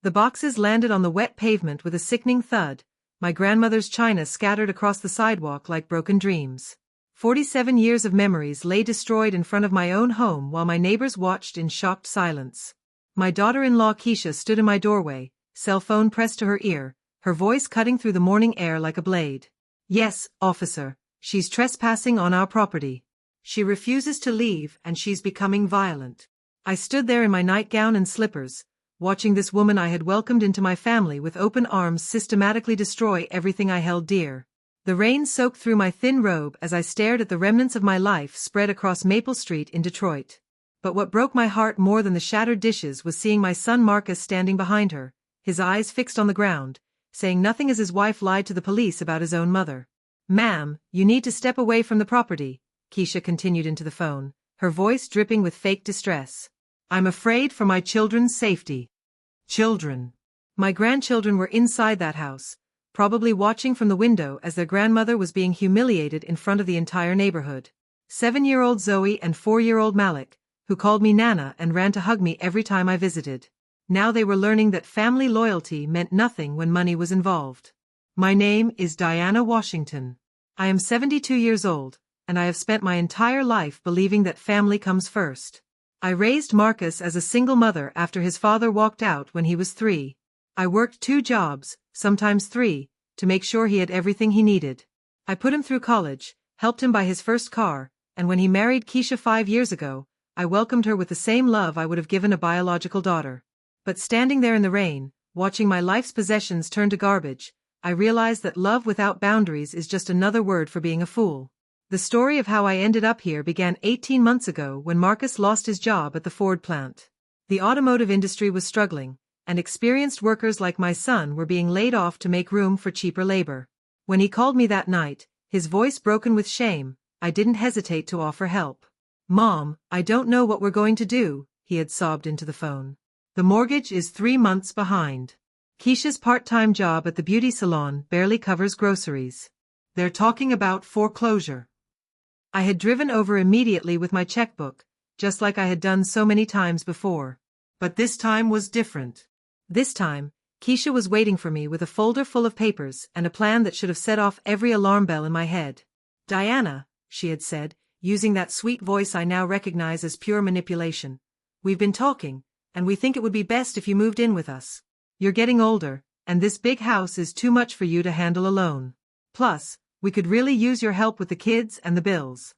The boxes landed on the wet pavement with a sickening thud, my grandmother's china scattered across the sidewalk like broken dreams. 47 years of memories lay destroyed in front of my own home while my neighbors watched in shocked silence. My daughter-in-law Keisha stood in my doorway, cell phone pressed to her ear, her voice cutting through the morning air like a blade. "Yes, officer, she's trespassing on our property. She refuses to leave and she's becoming violent." I stood there in my nightgown and slippers, watching this woman I had welcomed into my family with open arms systematically destroy everything I held dear. The rain soaked through my thin robe as I stared at the remnants of my life spread across Maple Street in Detroit. But what broke my heart more than the shattered dishes was seeing my son Marcus standing behind her, his eyes fixed on the ground, saying nothing as his wife lied to the police about his own mother. "Ma'am, you need to step away from the property," Keisha continued into the phone, her voice dripping with fake distress. "I'm afraid for my children's safety." Children. My grandchildren were inside that house, probably watching from the window as their grandmother was being humiliated in front of the entire neighborhood. 7-year-old Zoe and 4-year-old Malik, who called me Nana and ran to hug me every time I visited. Now they were learning that family loyalty meant nothing when money was involved. My name is Diana Washington. I am 72 years old, and I have spent my entire life believing that family comes first. I raised Marcus as a single mother after his father walked out when he was 3. I worked 2 jobs, sometimes 3, to make sure he had everything he needed. I put him through college, helped him buy his first car, and when he married Keisha 5 years ago, I welcomed her with the same love I would have given a biological daughter. But standing there in the rain, watching my life's possessions turn to garbage, I realized that love without boundaries is just another word for being a fool. The story of how I ended up here began 18 months ago when Marcus lost his job at the Ford plant. The automotive industry was struggling, and experienced workers like my son were being laid off to make room for cheaper labor. When he called me that night, his voice broken with shame, I didn't hesitate to offer help. "Mom, I don't know what we're going to do," he had sobbed into the phone. "The mortgage is 3 months behind. Keisha's part-time job at the beauty salon barely covers groceries. They're talking about foreclosure." I had driven over immediately with my checkbook, just like I had done so many times before. But this time was different. This time, Keisha was waiting for me with a folder full of papers and a plan that should have set off every alarm bell in my head. "Diana," she had said, using that sweet voice I now recognize as pure manipulation, "we've been talking, and we think it would be best if you moved in with us. You're getting older, and this big house is too much for you to handle alone. Plus, we could really use your help with the kids and the bills."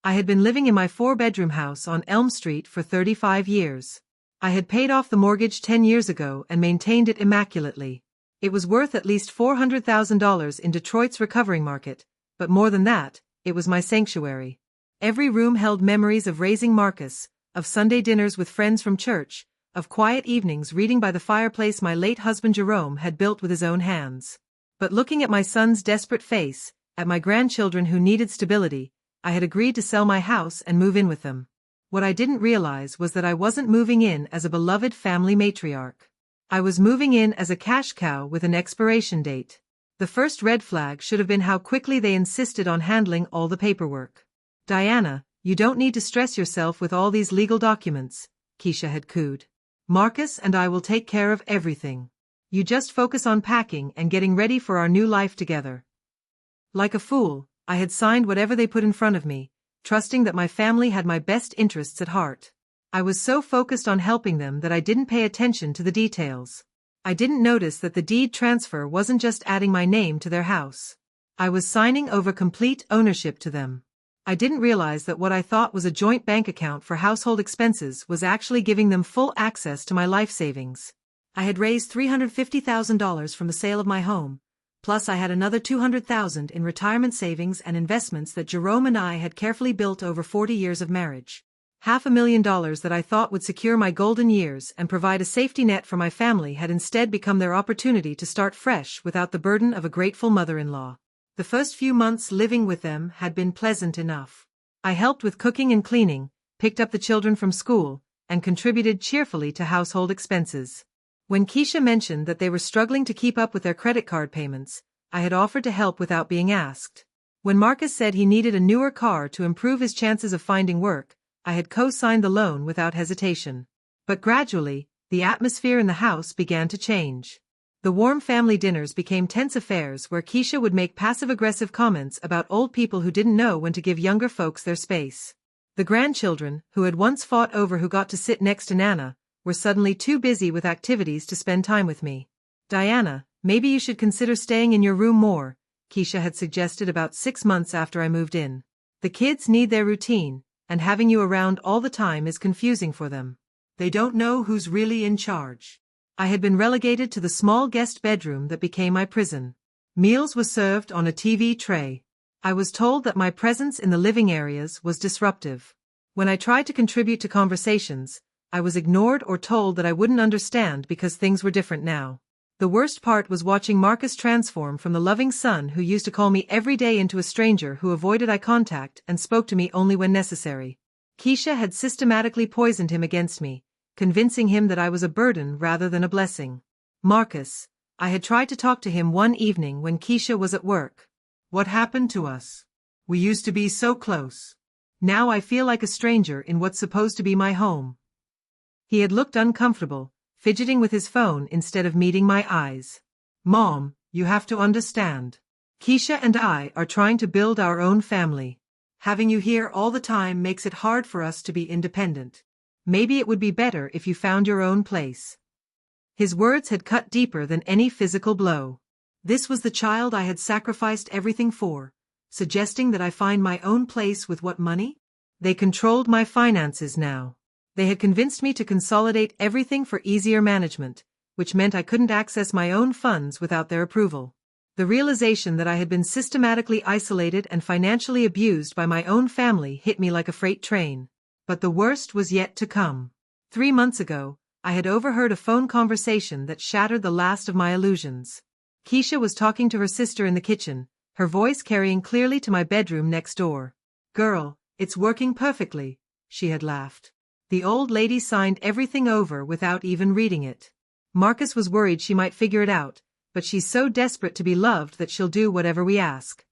I had been living in my 4-bedroom house on Elm Street for 35 years. I had paid off the mortgage 10 years ago and maintained it immaculately. It was worth at least $400,000 in Detroit's recovering market, but more than that, it was my sanctuary. Every room held memories of raising Marcus, of Sunday dinners with friends from church, of quiet evenings reading by the fireplace my late husband Jerome had built with his own hands. But looking at my son's desperate face, at my grandchildren who needed stability, I had agreed to sell my house and move in with them. What I didn't realize was that I wasn't moving in as a beloved family matriarch. I was moving in as a cash cow with an expiration date. The first red flag should have been how quickly they insisted on handling all the paperwork. "Diana, you don't need to stress yourself with all these legal documents," Keisha had cooed. "Marcus and I will take care of everything. You just focus on packing and getting ready for our new life together." Like a fool, I had signed whatever they put in front of me, trusting that my family had my best interests at heart. I was so focused on helping them that I didn't pay attention to the details. I didn't notice that the deed transfer wasn't just adding my name to their house. I was signing over complete ownership to them. I didn't realize that what I thought was a joint bank account for household expenses was actually giving them full access to my life savings. I had raised $350,000 from the sale of my home, plus I had another $200,000 in retirement savings and investments that Jerome and I had carefully built over 40 years of marriage. $500,000 that I thought would secure my golden years and provide a safety net for my family had instead become their opportunity to start fresh without the burden of a grateful mother-in-law. The first few months living with them had been pleasant enough. I helped with cooking and cleaning, picked up the children from school, and contributed cheerfully to household expenses. When Keisha mentioned that they were struggling to keep up with their credit card payments, I had offered to help without being asked. When Marcus said he needed a newer car to improve his chances of finding work, I had co-signed the loan without hesitation. But gradually, The atmosphere in the house began to change. The warm family dinners became tense affairs where Keisha would make passive-aggressive comments about old people who didn't know when to give younger folks their space. The grandchildren, who had once fought over who got to sit next to Nana, were suddenly too busy with activities to spend time with me. Diana, maybe you should consider staying in your room more, Keisha had suggested about 6 months after I moved in. The kids need their routine, and having you around all the time is confusing for them. They don't know who's really in charge. I had been relegated to the small guest bedroom that became my prison. Meals were served on a TV tray. I was told that my presence in the living areas was disruptive. When I tried to contribute to conversations, I was ignored or told that I wouldn't understand because things were different now. The worst part was watching Marcus transform from the loving son who used to call me every day into a stranger who avoided eye contact and spoke to me only when necessary. Keisha had systematically poisoned him against me, convincing him that I was a burden rather than a blessing. Marcus, I had tried to talk to him one evening when Keisha was at work. What happened to us? We used to be so close. Now I feel like a stranger in what's supposed to be my home. He had looked uncomfortable, fidgeting with his phone instead of meeting my eyes. Mom, you have to understand. Keisha and I are trying to build our own family. Having you here all the time makes it hard for us to be independent. Maybe it would be better if you found your own place. His words had cut deeper than any physical blow. This was the child I had sacrificed everything for, suggesting that I find my own place with what money? They controlled my finances now. They had convinced me to consolidate everything for easier management, which meant I couldn't access my own funds without their approval. The realization that I had been systematically isolated and financially abused by my own family hit me like a freight train. But the worst was yet to come. 3 months ago, I had overheard a phone conversation that shattered the last of my illusions. Keisha was talking to her sister in the kitchen, her voice carrying clearly to my bedroom next door. Girl, it's working perfectly, she had laughed. The old lady signed everything over without even reading it. Marcus was worried she might figure it out, but she's so desperate to be loved that she'll do whatever we ask.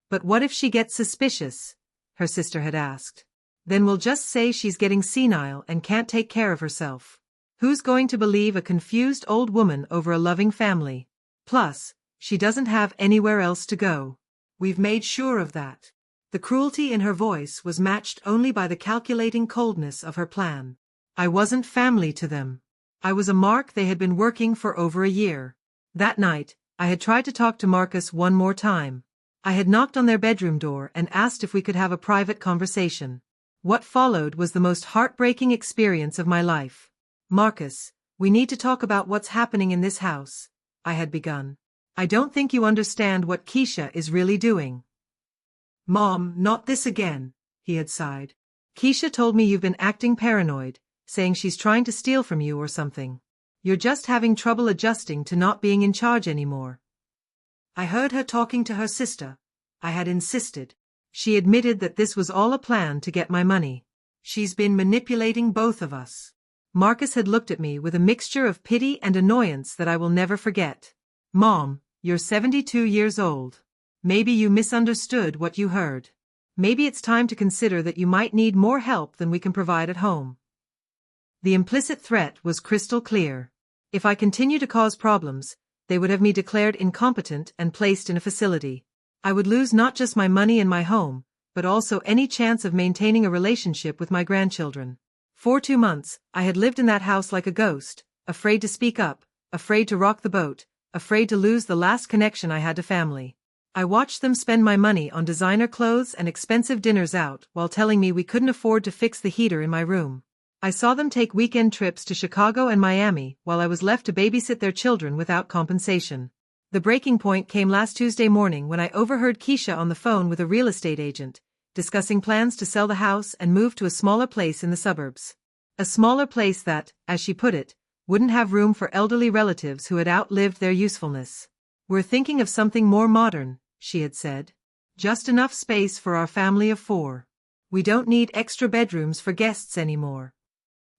But what if she gets suspicious? Her sister had asked. Then we'll just say she's getting senile and can't take care of herself. Who's going to believe a confused old woman over a loving family? Plus, she doesn't have anywhere else to go. We've made sure of that. The cruelty in her voice was matched only by the calculating coldness of her plan. I wasn't family to them. I was a mark they had been working for over a year. That night, I had tried to talk to Marcus one more time. I had knocked on their bedroom door and asked if we could have a private conversation. What followed was the most heartbreaking experience of my life. Marcus, we need to talk about what's happening in this house, I had begun. I don't think you understand what Keisha is really doing. Mom, not this again, he had sighed. Keisha told me you've been acting paranoid, saying she's trying to steal from you or something. You're just having trouble adjusting to not being in charge anymore. I heard her talking to her sister. I had insisted. She admitted that this was all a plan to get my money. She's been manipulating both of us. Marcus had looked at me with a mixture of pity and annoyance that I will never forget. Mom, you're 72 years old. Maybe you misunderstood what you heard. Maybe it's time to consider that you might need more help than we can provide at home. The implicit threat was crystal clear. If I continue to cause problems, they would have me declared incompetent and placed in a facility. I would lose not just my money and my home, but also any chance of maintaining a relationship with my grandchildren. For 2 months, I had lived in that house like a ghost, afraid to speak up, afraid to rock the boat, afraid to lose the last connection I had to family. I watched them spend my money on designer clothes and expensive dinners out while telling me we couldn't afford to fix the heater in my room. I saw them take weekend trips to Chicago and Miami while I was left to babysit their children without compensation. The breaking point came last Tuesday morning when I overheard Keisha on the phone with a real estate agent, discussing plans to sell the house and move to a smaller place in the suburbs. A smaller place that, as she put it, wouldn't have room for elderly relatives who had outlived their usefulness. We're thinking of something more modern, she had said. Just enough space for our family of 4. We don't need extra bedrooms for guests anymore.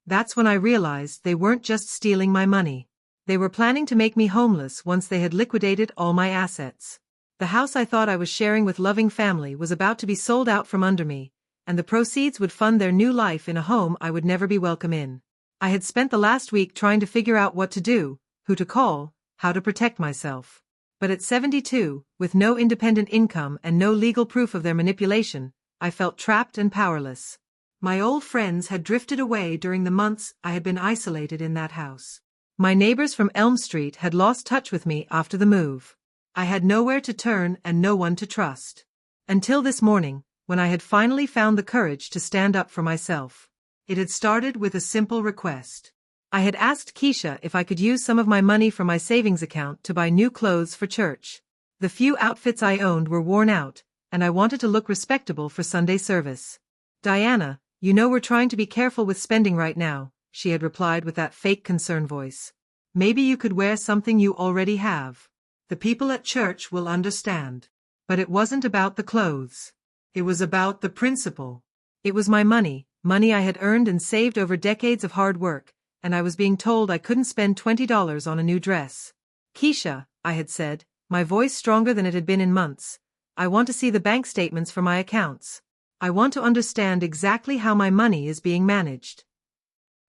That's when I realized they weren't just stealing my money. They were planning to make me homeless once they had liquidated all my assets. The house I thought I was sharing with loving family was about to be sold out from under me, and the proceeds would fund their new life in a home I would never be welcome in. I had spent the last week trying to figure out what to do, who to call, how to protect myself. But at 72, with no independent income and no legal proof of their manipulation, I felt trapped and powerless. My old friends had drifted away during the months I had been isolated in that house. My neighbors from Elm Street had lost touch with me after the move. I had nowhere to turn and no one to trust. Until this morning, when I had finally found the courage to stand up for myself. It had started with a simple request. I had asked Keisha if I could use some of my money from my savings account to buy new clothes for church. The few outfits I owned were worn out, and I wanted to look respectable for Sunday service. Diana, you know we're trying to be careful with spending right now, she had replied with that fake concern voice. Maybe you could wear something you already have. The people at church will understand. But it wasn't about the clothes. It was about the principle. It was my money I had earned and saved over decades of hard work, and I was being told I couldn't spend $20 on a new dress. Keisha, I had said, my voice stronger than it had been in months, I want to see the bank statements for my accounts. I want to understand exactly how my money is being managed.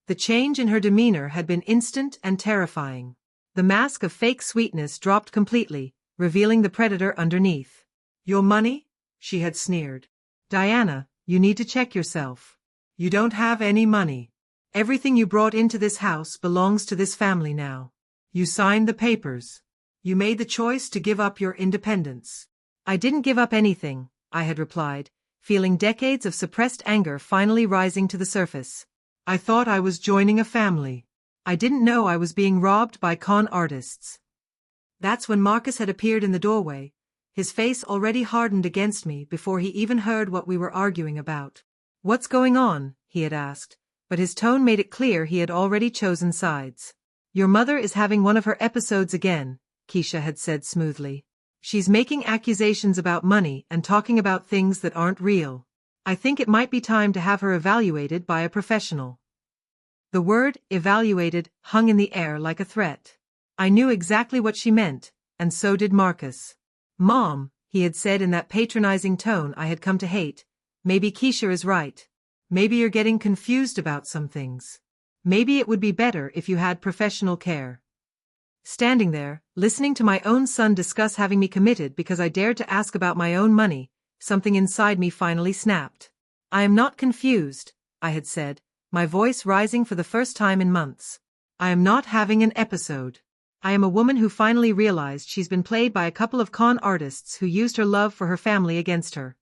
The change in her demeanor had been instant and terrifying. The mask of fake sweetness dropped completely, revealing the predator underneath. Your money? She had sneered. Diana, you need to check yourself. You don't have any money. Everything you brought into this house belongs to this family now. You signed the papers. You made the choice to give up your independence. I didn't give up anything, I had replied, feeling decades of suppressed anger finally rising to the surface. I thought I was joining a family. I didn't know I was being robbed by con artists. That's when Marcus had appeared in the doorway, his face already hardened against me before he even heard what we were arguing about. What's going on? He had asked, but his tone made it clear he had already chosen sides. Your mother is having one of her episodes again, Keisha had said smoothly. She's making accusations about money and talking about things that aren't real. I think it might be time to have her evaluated by a professional. The word evaluated hung in the air like a threat. I knew exactly what she meant, and so did Marcus. Mom, he had said in that patronizing tone I had come to hate, maybe Keisha is right. Maybe you're getting confused about some things. Maybe it would be better if you had professional care. Standing there, listening to my own son discuss having me committed because I dared to ask about my own money, something inside me finally snapped. I am not confused, I had said, my voice rising for the first time in months. I am not having an episode. I am a woman who finally realized she's been played by a couple of con artists who used her love for her family against her.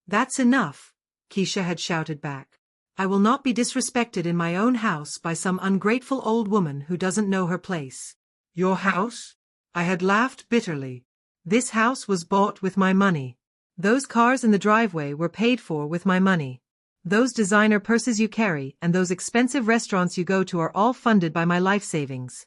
That's enough, Keisha had shouted back. I will not be disrespected in my own house by some ungrateful old woman who doesn't know her place. Your house? I had laughed bitterly. This house was bought with my money. Those cars in the driveway were paid for with my money. Those designer purses you carry and those expensive restaurants you go to are all funded by my life savings.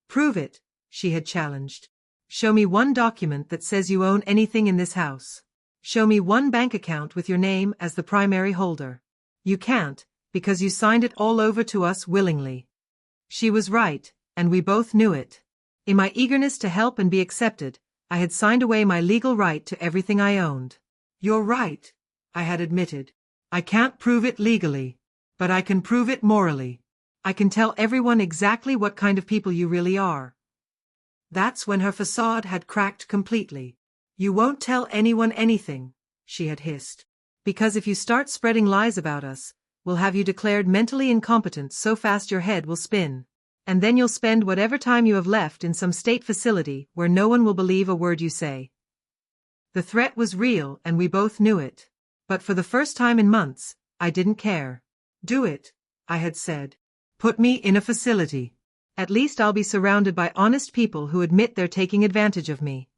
Prove it, she had challenged. Show me one document that says you own anything in this house. Show me one bank account with your name as the primary holder. You can't, because you signed it all over to us willingly. She was right, and we both knew it. In my eagerness to help and be accepted, I had signed away my legal right to everything I owned. You're right, I had admitted. I can't prove it legally, but I can prove it morally. I can tell everyone exactly what kind of people you really are. That's when her facade had cracked completely. You won't tell anyone anything, she had hissed. Because if you start spreading lies about us, we'll have you declared mentally incompetent so fast your head will spin. And then you'll spend whatever time you have left in some state facility where no one will believe a word you say. The threat was real and we both knew it. But for the first time in months, I didn't care. Do it, I had said. Put me in a facility. At least I'll be surrounded by honest people who admit they're taking advantage of me.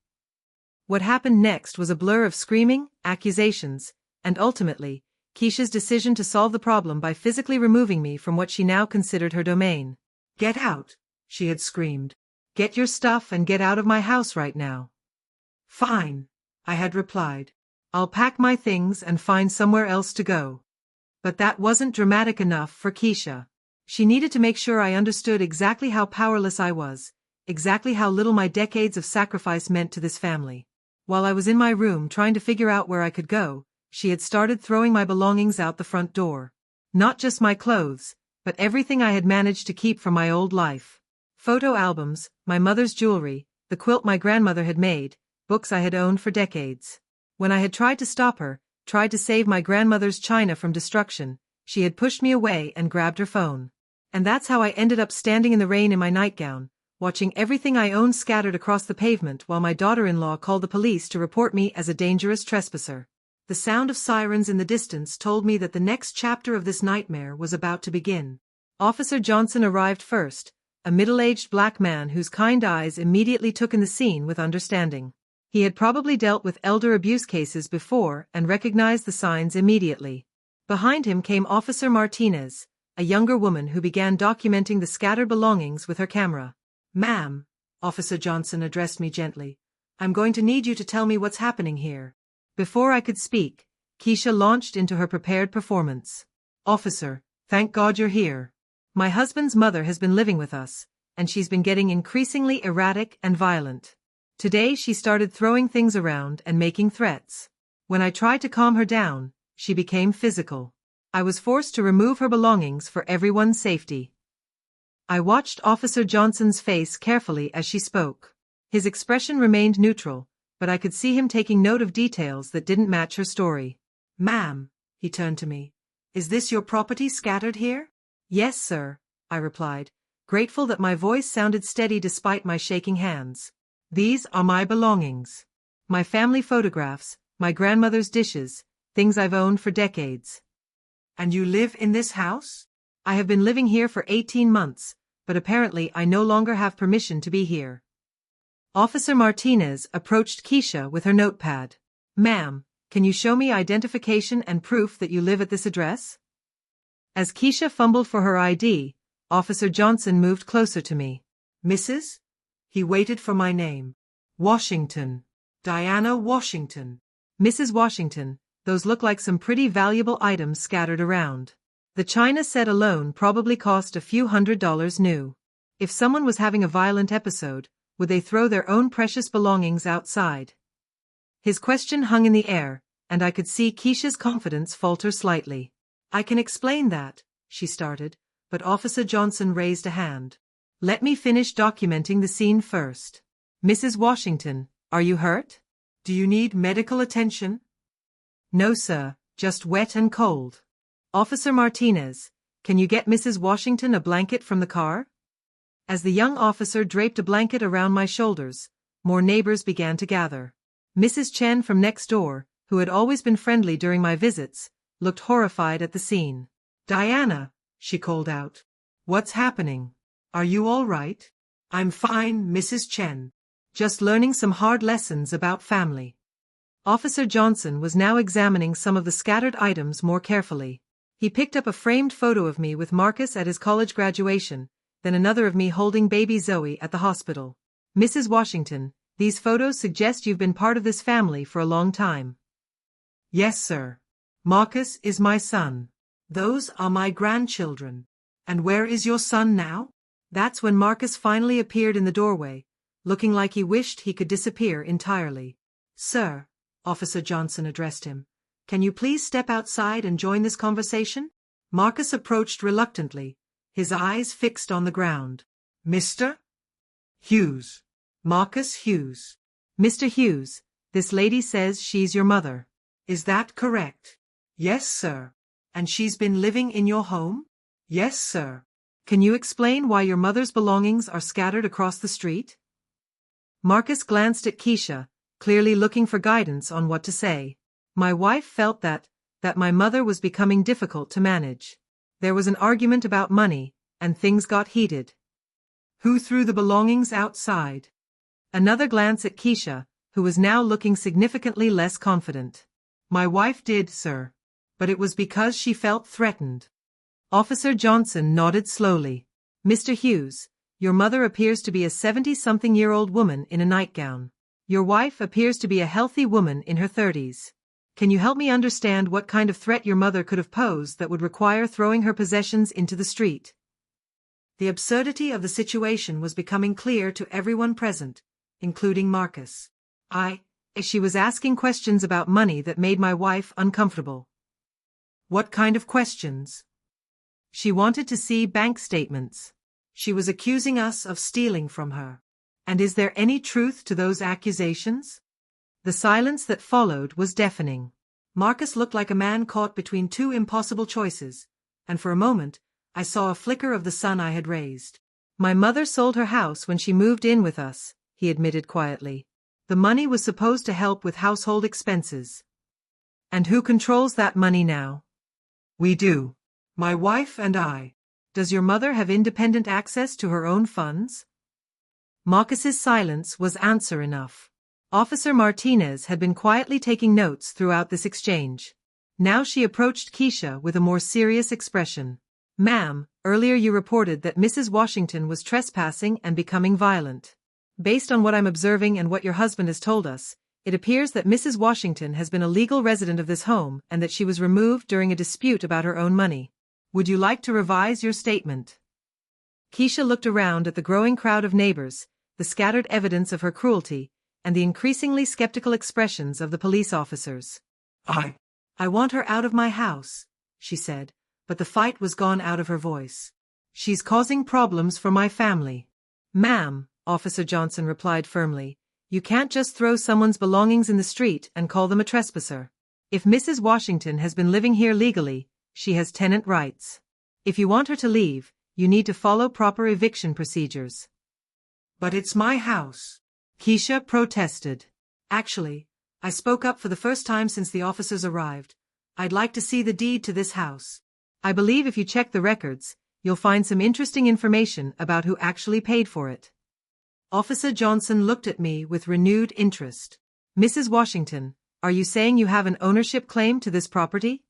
What happened next was a blur of screaming, accusations, and ultimately, Keisha's decision to solve the problem by physically removing me from what she now considered her domain. Get out, she had screamed. Get your stuff and get out of my house right now. Fine, I had replied. I'll pack my things and find somewhere else to go. But that wasn't dramatic enough for Keisha. She needed to make sure I understood exactly how powerless I was, exactly how little my decades of sacrifice meant to this family. While I was in my room trying to figure out where I could go, she had started throwing my belongings out the front door. Not just my clothes, but everything I had managed to keep from my old life. Photo albums, my mother's jewelry, the quilt my grandmother had made, books I had owned for decades. When I had tried to stop her, tried to save my grandmother's china from destruction, she had pushed me away and grabbed her phone. And that's how I ended up standing in the rain in my nightgown, watching everything I owned scattered across the pavement while my daughter-in-law called the police to report me as a dangerous trespasser. The sound of sirens in the distance told me that the next chapter of this nightmare was about to begin. Officer Johnson arrived first, a middle-aged black man whose kind eyes immediately took in the scene with understanding. He had probably dealt with elder abuse cases before and recognized the signs immediately. Behind him came Officer Martinez, a younger woman who began documenting the scattered belongings with her camera. "Ma'am," Officer Johnson addressed me gently, "I'm going to need you to tell me what's happening here." Before I could speak, Keisha launched into her prepared performance. "Officer, thank God you're here. My husband's mother has been living with us, and she's been getting increasingly erratic and violent. Today she started throwing things around and making threats. When I tried to calm her down, she became physical. I was forced to remove her belongings for everyone's safety." I watched Officer Johnson's face carefully as she spoke. His expression remained neutral, but I could see him taking note of details that didn't match her story. "Ma'am," he turned to me, "is this your property scattered here?" "Yes, sir," I replied, grateful that my voice sounded steady despite my shaking hands. "These are my belongings. My family photographs, my grandmother's dishes, things I've owned for decades." "And you live in this house?" "I have been living here for 18 months, but apparently I no longer have permission to be here." Officer Martinez approached Keisha with her notepad. "Ma'am, can you show me identification and proof that you live at this address?" As Keisha fumbled for her ID, Officer Johnson moved closer to me. "Mrs.?" He waited for my name. "Washington. Diana Washington." "Mrs. Washington, those look like some pretty valuable items scattered around. The china set alone probably cost a few $100s new. If someone was having a violent episode, would they throw their own precious belongings outside?" His question hung in the air, and I could see Keisha's confidence falter slightly. "I can explain that," she started, but Officer Johnson raised a hand. "Let me finish documenting the scene first. Mrs. Washington, are you hurt? Do you need medical attention?" "No, sir, just wet and cold." "Officer Martinez, can you get Mrs. Washington a blanket from the car?" As the young officer draped a blanket around my shoulders, more neighbors began to gather. Mrs. Chen from next door, who had always been friendly during my visits, looked horrified at the scene. "Diana," she called out. "What's happening? Are you all right?" "I'm fine, Mrs. Chen. Just learning some hard lessons about family." Officer Johnson was now examining some of the scattered items more carefully. He picked up a framed photo of me with Marcus at his college graduation, then another of me holding baby Zoe at the hospital. "Mrs. Washington, these photos suggest you've been part of this family for a long time." "Yes, sir. Marcus is my son. Those are my grandchildren. And where is your son now?" That's when Marcus finally appeared in the doorway, looking like he wished he could disappear entirely. "Sir," Officer Johnson addressed him, "can you please step outside and join this conversation?" Marcus approached reluctantly, his eyes fixed on the ground. "Mr. Hughes. Marcus Hughes." "Mr. Hughes, this lady says she's your mother. Is that correct?" "Yes, sir. And she's been living in your home?" "Yes, sir." "Can you explain why your mother's belongings are scattered across the street?" Marcus glanced at Keisha, clearly looking for guidance on what to say. My wife felt that my mother was becoming difficult to manage. There was an argument about money, and things got heated. "Who threw the belongings outside?" Another glance at Keisha, who was now looking significantly less confident. "My wife did, sir. But it was because she felt threatened." Officer Johnson nodded slowly. "Mr. Hughes, your mother appears to be a 70-something-year-old woman in a nightgown. Your wife appears to be a healthy woman in her 30s. Can you help me understand what kind of threat your mother could have posed that would require throwing her possessions into the street?" The absurdity of the situation was becoming clear to everyone present, including Marcus. She was asking questions about money that made my wife uncomfortable. "What kind of questions?" She wanted to see bank statements. She was accusing us of stealing from her. And is there any truth to those accusations? The silence that followed was deafening. Marcus looked like a man caught between two impossible choices, and for a moment, I saw a flicker of the son I had raised. My mother sold her house when she moved in with us, he admitted quietly. The money was supposed to help with household expenses. And who controls that money now? We do. My wife and I. Does your mother have independent access to her own funds? Marcus's silence was answer enough. Officer Martinez had been quietly taking notes throughout this exchange. Now she approached Keisha with a more serious expression. Ma'am, earlier you reported that Mrs. Washington was trespassing and becoming violent. Based on what I'm observing and what your husband has told us, it appears that Mrs. Washington has been a legal resident of this home and that she was removed during a dispute about her own money. Would you like to revise your statement? Keisha looked around at the growing crowd of neighbors, the scattered evidence of her cruelty, and the increasingly skeptical expressions of the police officers. I want her out of my house, she said, but the fight was gone out of her voice. She's causing problems for my family. Ma'am, Officer Johnson replied firmly, you can't just throw someone's belongings in the street and call them a trespasser. If Mrs. Washington has been living here legally, she has tenant rights. If you want her to leave, you need to follow proper eviction procedures. But it's my house, Keisha protested. Actually, I spoke up for the first time since the officers arrived. I'd like to see the deed to this house. I believe if you check the records, you'll find some interesting information about who actually paid for it. Officer Johnson looked at me with renewed interest. Mrs. Washington, are you saying you have an ownership claim to this property?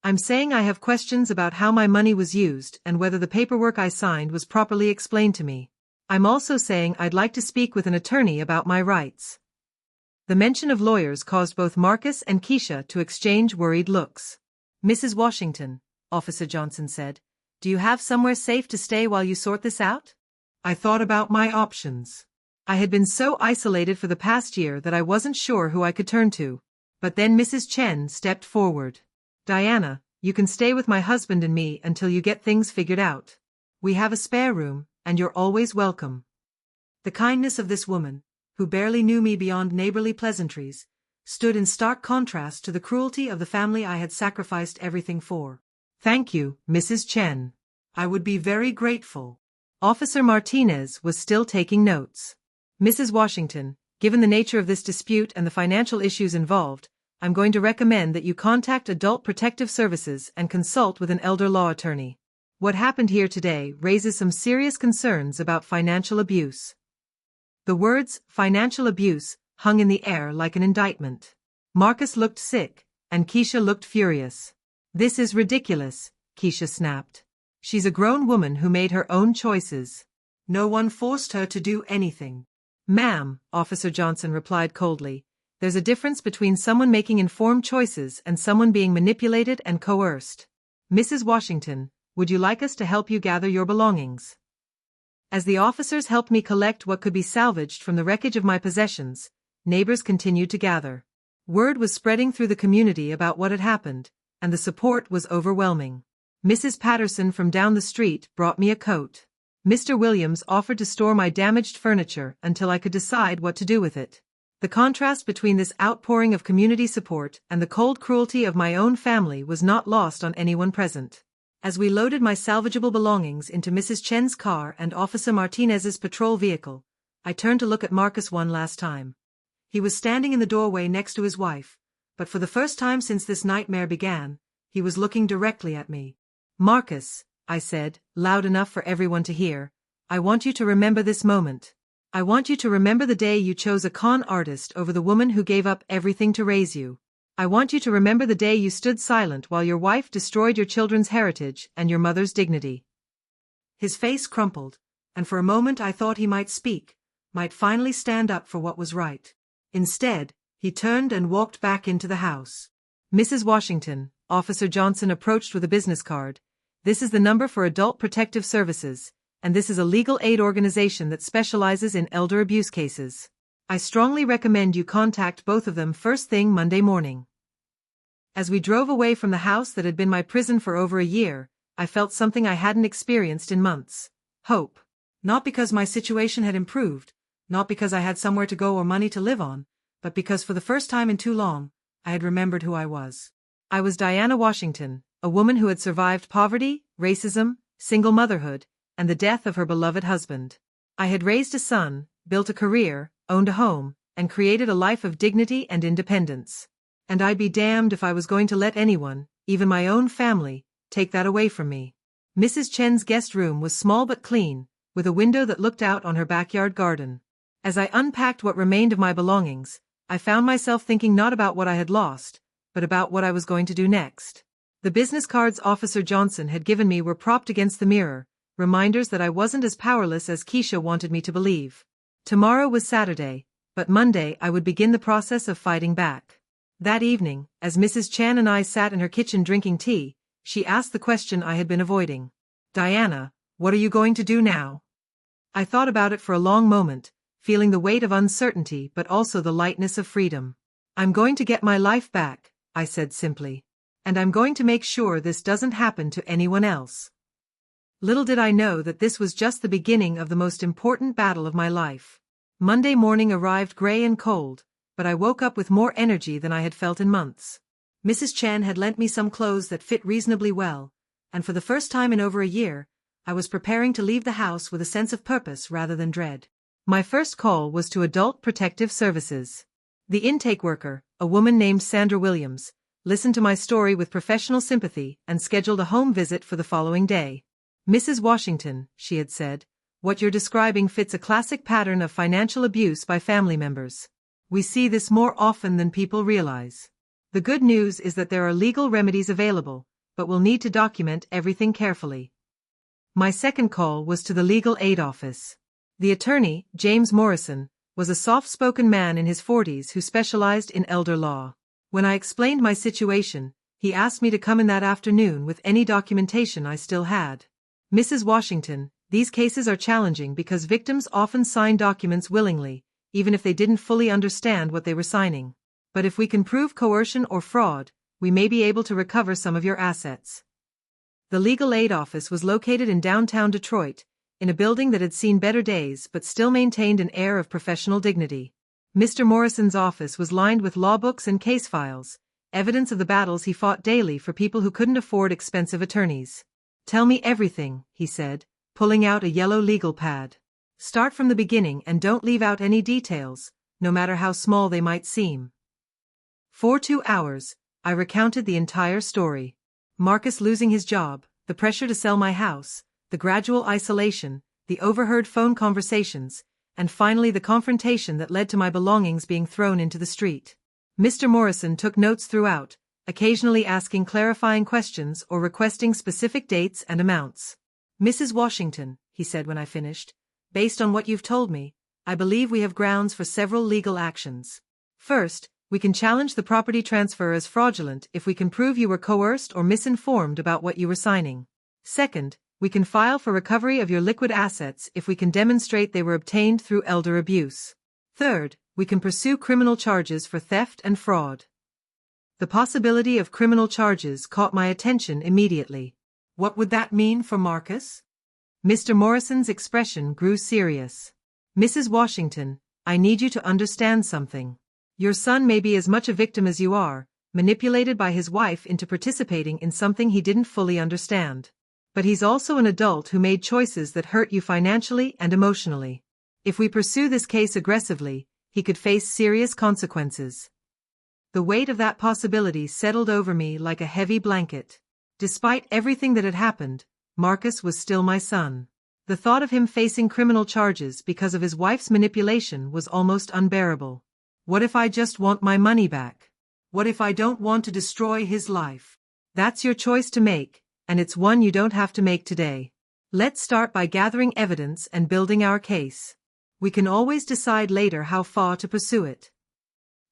I'm saying I have questions about how my money was used and whether the paperwork I signed was properly explained to me. I'm also saying I'd like to speak with an attorney about my rights. The mention of lawyers caused both Marcus and Keisha to exchange worried looks. Mrs. Washington, Officer Johnson said, do you have somewhere safe to stay while you sort this out? I thought about my options. I had been so isolated for the past year that I wasn't sure who I could turn to. But then Mrs. Chen stepped forward. Diana, you can stay with my husband and me until you get things figured out. We have a spare room, and you're always welcome. The kindness of this woman, who barely knew me beyond neighborly pleasantries, stood in stark contrast to the cruelty of the family I had sacrificed everything for. Thank you, Mrs. Chen. I would be very grateful. Officer Martinez was still taking notes. Mrs. Washington, given the nature of this dispute and the financial issues involved, I'm going to recommend that you contact Adult Protective Services and consult with an elder law attorney. What happened here today raises some serious concerns about financial abuse. The words, financial abuse, hung in the air like an indictment. Marcus looked sick, and Keisha looked furious. This is ridiculous, Keisha snapped. She's a grown woman who made her own choices. No one forced her to do anything. Ma'am, Officer Johnson replied coldly, there's a difference between someone making informed choices and someone being manipulated and coerced. Mrs. Washington, would you like us to help you gather your belongings? As the officers helped me collect what could be salvaged from the wreckage of my possessions, neighbors continued to gather. Word was spreading through the community about what had happened, and the support was overwhelming. Mrs. Patterson from down the street brought me a coat. Mr. Williams offered to store my damaged furniture until I could decide what to do with it. The contrast between this outpouring of community support and the cold cruelty of my own family was not lost on anyone present. As we loaded my salvageable belongings into Mrs. Chen's car and Officer Martinez's patrol vehicle, I turned to look at Marcus one last time. He was standing in the doorway next to his wife, but for the first time since this nightmare began, he was looking directly at me. Marcus, I said, loud enough for everyone to hear, I want you to remember this moment. I want you to remember the day you chose a con artist over the woman who gave up everything to raise you. I want you to remember the day you stood silent while your wife destroyed your children's heritage and your mother's dignity. His face crumpled, and for a moment I thought he might speak, might finally stand up for what was right. Instead, he turned and walked back into the house. Mrs. Washington, Officer Johnson approached with a business card. This is the number for Adult Protective Services, and this is a legal aid organization that specializes in elder abuse cases. I strongly recommend you contact both of them first thing Monday morning. As we drove away from the house that had been my prison for over a year, I felt something I hadn't experienced in months. Hope. Not because my situation had improved, not because I had somewhere to go or money to live on, but because for the first time in too long, I had remembered who I was. I was Diana Washington, a woman who had survived poverty, racism, single motherhood, and the death of her beloved husband. I had raised a son, built a career, owned a home, and created a life of dignity and independence. And I'd be damned if I was going to let anyone, even my own family, take that away from me. Mrs. Chen's guest room was small but clean, with a window that looked out on her backyard garden. As I unpacked what remained of my belongings, I found myself thinking not about what I had lost, but about what I was going to do next. The business cards Officer Johnson had given me were propped against the mirror, reminders that I wasn't as powerless as Keisha wanted me to believe. Tomorrow was Saturday, but Monday I would begin the process of fighting back. That evening, as Mrs. Chan and I sat in her kitchen drinking tea, she asked the question I had been avoiding. Diana, what are you going to do now? I thought about it for a long moment, feeling the weight of uncertainty but also the lightness of freedom. I'm going to get my life back, I said simply. And I'm going to make sure this doesn't happen to anyone else. Little did I know that this was just the beginning of the most important battle of my life. Monday morning arrived gray and cold, but I woke up with more energy than I had felt in months. Mrs. Chen had lent me some clothes that fit reasonably well, and for the first time in over a year, I was preparing to leave the house with a sense of purpose rather than dread. My first call was to Adult Protective Services. The intake worker, a woman named Sandra Williams, listened to my story with professional sympathy and scheduled a home visit for the following day. Mrs. Washington, she had said, what you're describing fits a classic pattern of financial abuse by family members. We see this more often than people realize. The good news is that there are legal remedies available, but we'll need to document everything carefully. My second call was to the Legal Aid Office. The attorney, James Morrison, was a soft-spoken man in his 40s who specialized in elder law. When I explained my situation, he asked me to come in that afternoon with any documentation I still had. Mrs. Washington, these cases are challenging because victims often sign documents willingly, even if they didn't fully understand what they were signing. But if we can prove coercion or fraud, we may be able to recover some of your assets. The Legal Aid Office was located in downtown Detroit, in a building that had seen better days but still maintained an air of professional dignity. Mr. Morrison's office was lined with law books and case files, evidence of the battles he fought daily for people who couldn't afford expensive attorneys. Tell me everything, he said, pulling out a yellow legal pad. Start from the beginning and don't leave out any details, no matter how small they might seem. For 2 hours, I recounted the entire story. Marcus losing his job, the pressure to sell my house, the gradual isolation, the overheard phone conversations, and finally the confrontation that led to my belongings being thrown into the street. Mr. Morrison took notes throughout, occasionally asking clarifying questions or requesting specific dates and amounts. Mrs. Washington, he said when I finished, based on what you've told me, I believe we have grounds for several legal actions. First, we can challenge the property transfer as fraudulent if we can prove you were coerced or misinformed about what you were signing. Second, we can file for recovery of your liquid assets if we can demonstrate they were obtained through elder abuse. Third, we can pursue criminal charges for theft and fraud. The possibility of criminal charges caught my attention immediately. What would that mean for Marcus? Mr. Morrison's expression grew serious. Mrs. Washington, I need you to understand something. Your son may be as much a victim as you are, manipulated by his wife into participating in something he didn't fully understand. But he's also an adult who made choices that hurt you financially and emotionally. If we pursue this case aggressively, he could face serious consequences. The weight of that possibility settled over me like a heavy blanket. Despite everything that had happened, Marcus was still my son. The thought of him facing criminal charges because of his wife's manipulation was almost unbearable. What if I just want my money back? What if I don't want to destroy his life? That's your choice to make, and it's one you don't have to make today. Let's start by gathering evidence and building our case. We can always decide later how far to pursue it.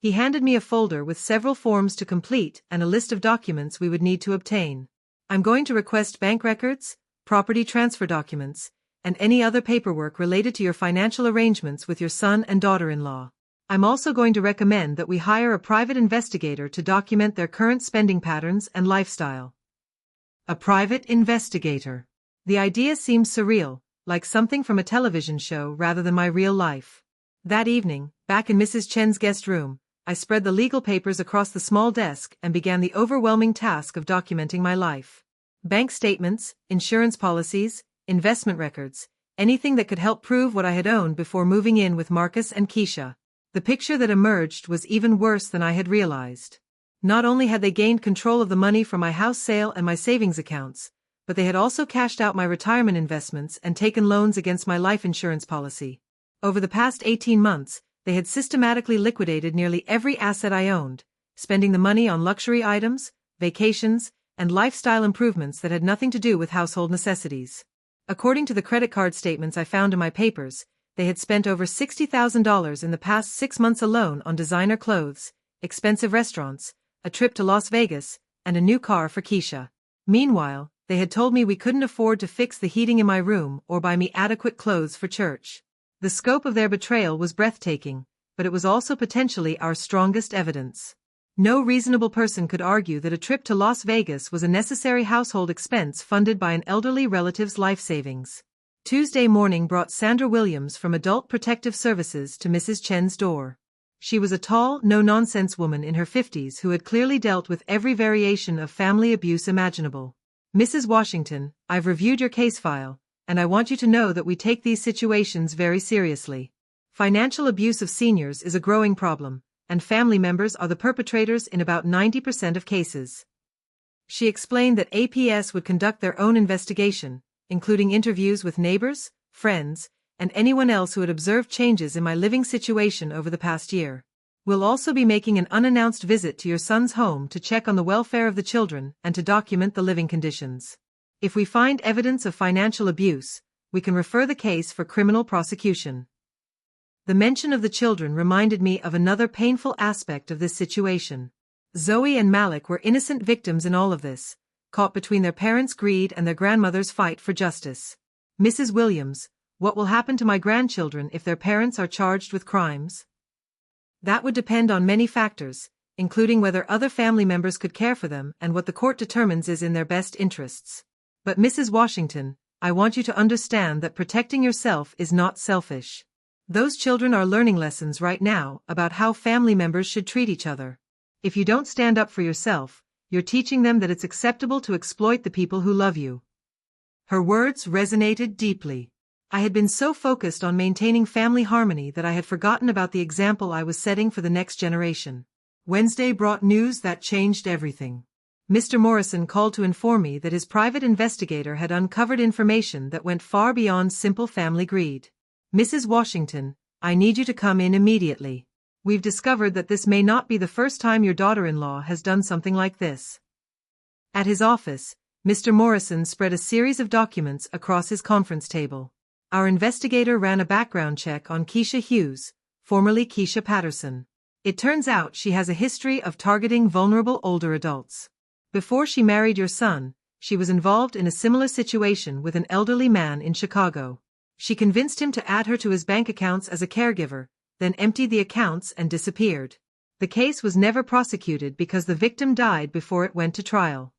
He handed me a folder with several forms to complete and a list of documents we would need to obtain. I'm going to request bank records, property transfer documents, and any other paperwork related to your financial arrangements with your son and daughter-in-law. I'm also going to recommend that we hire a private investigator to document their current spending patterns and lifestyle. A private investigator. The idea seemed surreal, like something from a television show rather than my real life. That evening, back in Mrs. Chen's guest room, I spread the legal papers across the small desk and began the overwhelming task of documenting my life. Bank statements, insurance policies, investment records, anything that could help prove what I had owned before moving in with Marcus and Keisha. The picture that emerged was even worse than I had realized. Not only had they gained control of the money from my house sale and my savings accounts, but they had also cashed out my retirement investments and taken loans against my life insurance policy. Over the past 18 months, they had systematically liquidated nearly every asset I owned, spending the money on luxury items, vacations, and lifestyle improvements that had nothing to do with household necessities. According to the credit card statements I found in my papers, they had spent over $60,000 in the past 6 months alone on designer clothes, expensive restaurants, a trip to Las Vegas, and a new car for Keisha. Meanwhile, they had told me we couldn't afford to fix the heating in my room or buy me adequate clothes for church. The scope of their betrayal was breathtaking, but it was also potentially our strongest evidence. No reasonable person could argue that a trip to Las Vegas was a necessary household expense funded by an elderly relative's life savings. Tuesday morning brought Sandra Williams from Adult Protective Services to Mrs. Chen's door. She was a tall, no-nonsense woman in her 50s who had clearly dealt with every variation of family abuse imaginable. Mrs. Washington, I've reviewed your case file, and I want you to know that we take these situations very seriously. Financial abuse of seniors is a growing problem, and family members are the perpetrators in about 90% of cases. She explained that APS would conduct their own investigation, including interviews with neighbors, friends, and anyone else who had observed changes in my living situation over the past year. We'll also be making an unannounced visit to your son's home to check on the welfare of the children and to document the living conditions. If we find evidence of financial abuse, we can refer the case for criminal prosecution. The mention of the children reminded me of another painful aspect of this situation. Zoe and Malik were innocent victims in all of this, caught between their parents' greed and their grandmother's fight for justice. Mrs. Williams, what will happen to my grandchildren if their parents are charged with crimes? That would depend on many factors, including whether other family members could care for them and what the court determines is in their best interests. But Mrs. Washington, I want you to understand that protecting yourself is not selfish. Those children are learning lessons right now about how family members should treat each other. If you don't stand up for yourself, you're teaching them that it's acceptable to exploit the people who love you. Her words resonated deeply. I had been so focused on maintaining family harmony that I had forgotten about the example I was setting for the next generation. Wednesday brought news that changed everything. Mr. Morrison called to inform me that his private investigator had uncovered information that went far beyond simple family greed. Mrs. Washington, I need you to come in immediately. We've discovered that this may not be the first time your daughter-in-law has done something like this. At his office, Mr. Morrison spread a series of documents across his conference table. Our investigator ran a background check on Keisha Hughes, formerly Keisha Patterson. It turns out she has a history of targeting vulnerable older adults. Before she married your son, she was involved in a similar situation with an elderly man in Chicago. She convinced him to add her to his bank accounts as a caregiver, then emptied the accounts and disappeared. The case was never prosecuted because the victim died before it went to trial.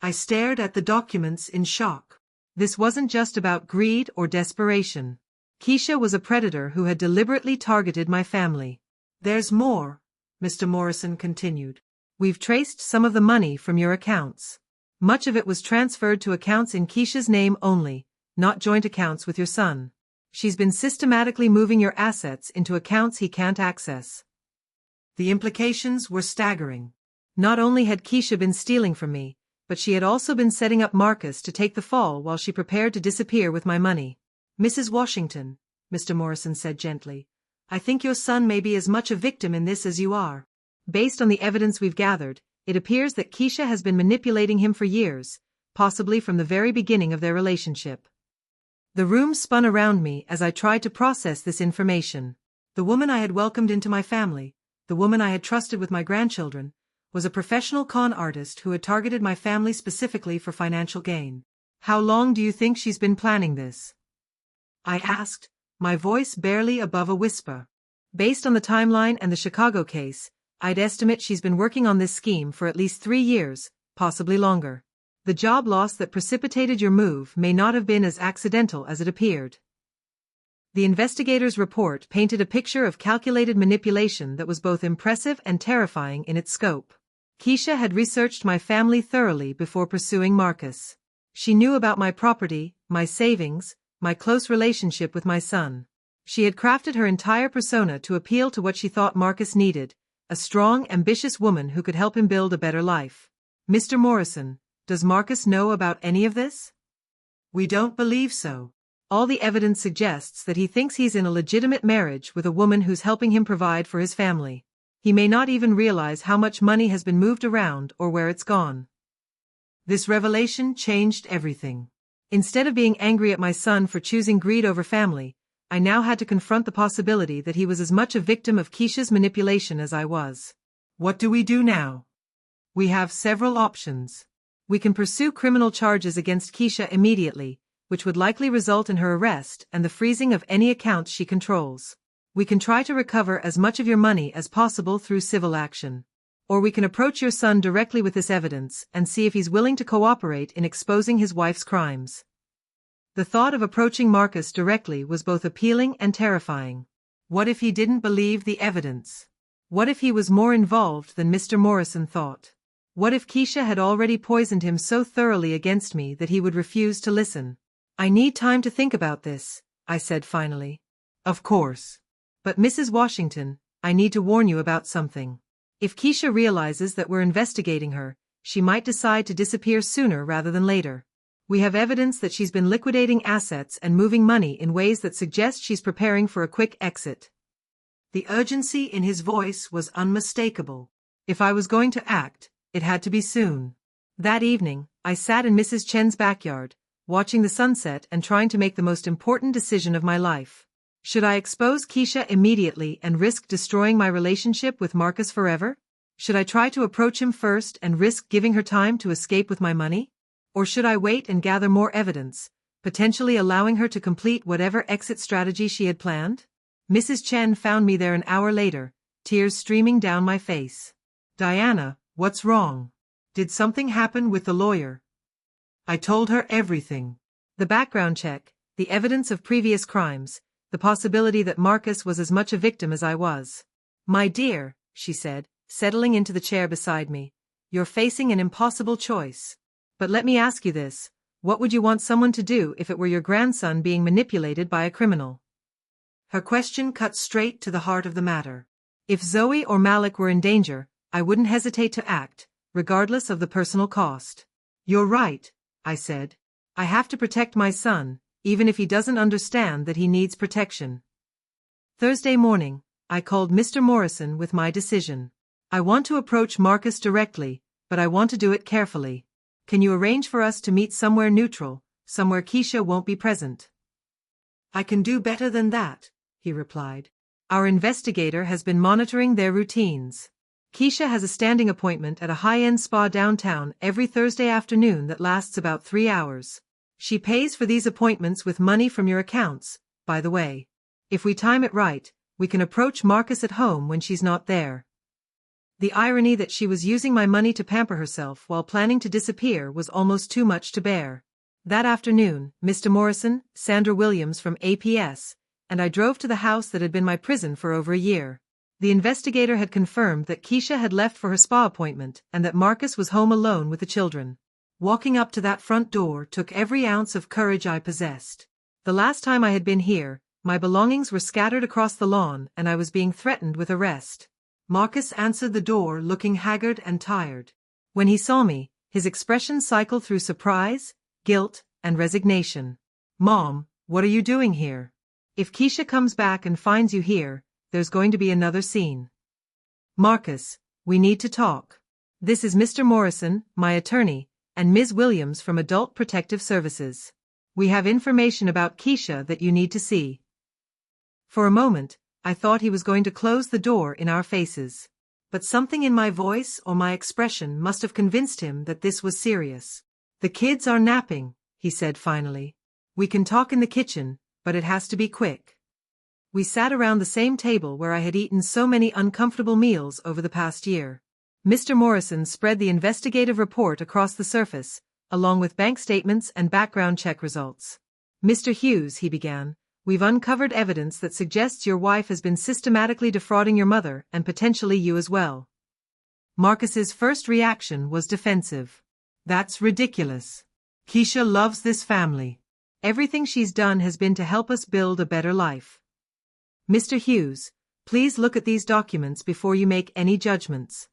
I stared at the documents in shock. This wasn't just about greed or desperation. Keisha was a predator who had deliberately targeted my family. There's more, Mr. Morrison continued. We've traced some of the money from your accounts. Much of it was transferred to accounts in Keisha's name only, not joint accounts with your son. She's been systematically moving your assets into accounts he can't access. The implications were staggering. Not only had Keisha been stealing from me, but she had also been setting up Marcus to take the fall while she prepared to disappear with my money. Mrs. Washington, Mr. Morrison said gently, I think your son may be as much a victim in this as you are. Based on the evidence we've gathered, it appears that Keisha has been manipulating him for years, possibly from the very beginning of their relationship. The room spun around me as I tried to process this information. The woman I had welcomed into my family, the woman I had trusted with my grandchildren, was a professional con artist who had targeted my family specifically for financial gain. How long do you think she's been planning this? I asked, my voice barely above a whisper. Based on the timeline and the Chicago case, I'd estimate she's been working on this scheme for at least 3 years, possibly longer. The job loss that precipitated your move may not have been as accidental as it appeared. The investigator's report painted a picture of calculated manipulation that was both impressive and terrifying in its scope. Keisha had researched my family thoroughly before pursuing Marcus. She knew about my property, my savings, my close relationship with my son. She had crafted her entire persona to appeal to what she thought Marcus needed, a strong, ambitious woman who could help him build a better life. Mr. Morrison, does Marcus know about any of this? We don't believe so. All the evidence suggests that he thinks he's in a legitimate marriage with a woman who's helping him provide for his family. He may not even realize how much money has been moved around or where it's gone. This revelation changed everything. Instead of being angry at my son for choosing greed over family, I now had to confront the possibility that he was as much a victim of Keisha's manipulation as I was. What do we do now? We have several options. We can pursue criminal charges against Keisha immediately, which would likely result in her arrest and the freezing of any accounts she controls. We can try to recover as much of your money as possible through civil action. Or we can approach your son directly with this evidence and see if he's willing to cooperate in exposing his wife's crimes. The thought of approaching Marcus directly was both appealing and terrifying. What if he didn't believe the evidence? What if he was more involved than Mr. Morrison thought? What if Keisha had already poisoned him so thoroughly against me that he would refuse to listen? I need time to think about this, I said finally. Of course. But Mrs. Washington, I need to warn you about something. If Keisha realizes that we're investigating her, she might decide to disappear sooner rather than later. We have evidence that she's been liquidating assets and moving money in ways that suggest she's preparing for a quick exit. The urgency in his voice was unmistakable. If I was going to act, it had to be soon. That evening, I sat in Mrs. Chen's backyard, watching the sunset and trying to make the most important decision of my life. Should I expose Keisha immediately and risk destroying my relationship with Marcus forever? Should I try to approach him first and risk giving her time to escape with my money? Or should I wait and gather more evidence, potentially allowing her to complete whatever exit strategy she had planned? Mrs. Chen found me there an hour later, tears streaming down my face. Diana, what's wrong? Did something happen with the lawyer? I told her everything. The background check, the evidence of previous crimes, the possibility that Marcus was as much a victim as I was. My dear, she said, settling into the chair beside me, you're facing an impossible choice. But let me ask you this, what would you want someone to do if it were your grandson being manipulated by a criminal? Her question cut straight to the heart of the matter. If Zoe or Malik were in danger, I wouldn't hesitate to act, regardless of the personal cost. You're right, I said. I have to protect my son, even if he doesn't understand that he needs protection. Thursday morning, I called Mr. Morrison with my decision. I want to approach Marcus directly, but I want to do it carefully. Can you arrange for us to meet somewhere neutral, somewhere Keisha won't be present? I can do better than that, he replied. Our investigator has been monitoring their routines. Keisha has a standing appointment at a high-end spa downtown every Thursday afternoon that lasts about 3 hours. She pays for these appointments with money from your accounts, by the way. If we time it right, we can approach Marcus at home when she's not there. The irony that she was using my money to pamper herself while planning to disappear was almost too much to bear. That afternoon, Mr. Morrison, Sandra Williams from APS, and I drove to the house that had been my prison for over a year. The investigator had confirmed that Keisha had left for her spa appointment and that Marcus was home alone with the children. Walking up to that front door took every ounce of courage I possessed. The last time I had been here, my belongings were scattered across the lawn and I was being threatened with arrest. Marcus answered the door looking haggard and tired. When he saw me, his expression cycled through surprise, guilt, and resignation. Mom, what are you doing here? If Keisha comes back and finds you here, there's going to be another scene. Marcus, we need to talk. This is Mr. Morrison, my attorney, and Ms. Williams from Adult Protective Services. We have information about Keisha that you need to see. For a moment, I thought he was going to close the door in our faces. But something in my voice or my expression must have convinced him that this was serious. The kids are napping, he said finally. We can talk in the kitchen, but it has to be quick. We sat around the same table where I had eaten so many uncomfortable meals over the past year. Mr. Morrison spread the investigative report across the surface, along with bank statements and background check results. Mr. Hughes, he began, we've uncovered evidence that suggests your wife has been systematically defrauding your mother and potentially you as well. Marcus's first reaction was defensive. That's ridiculous. Keisha loves this family. Everything she's done has been to help us build a better life. Mr. Hughes, please look at these documents before you make any judgments.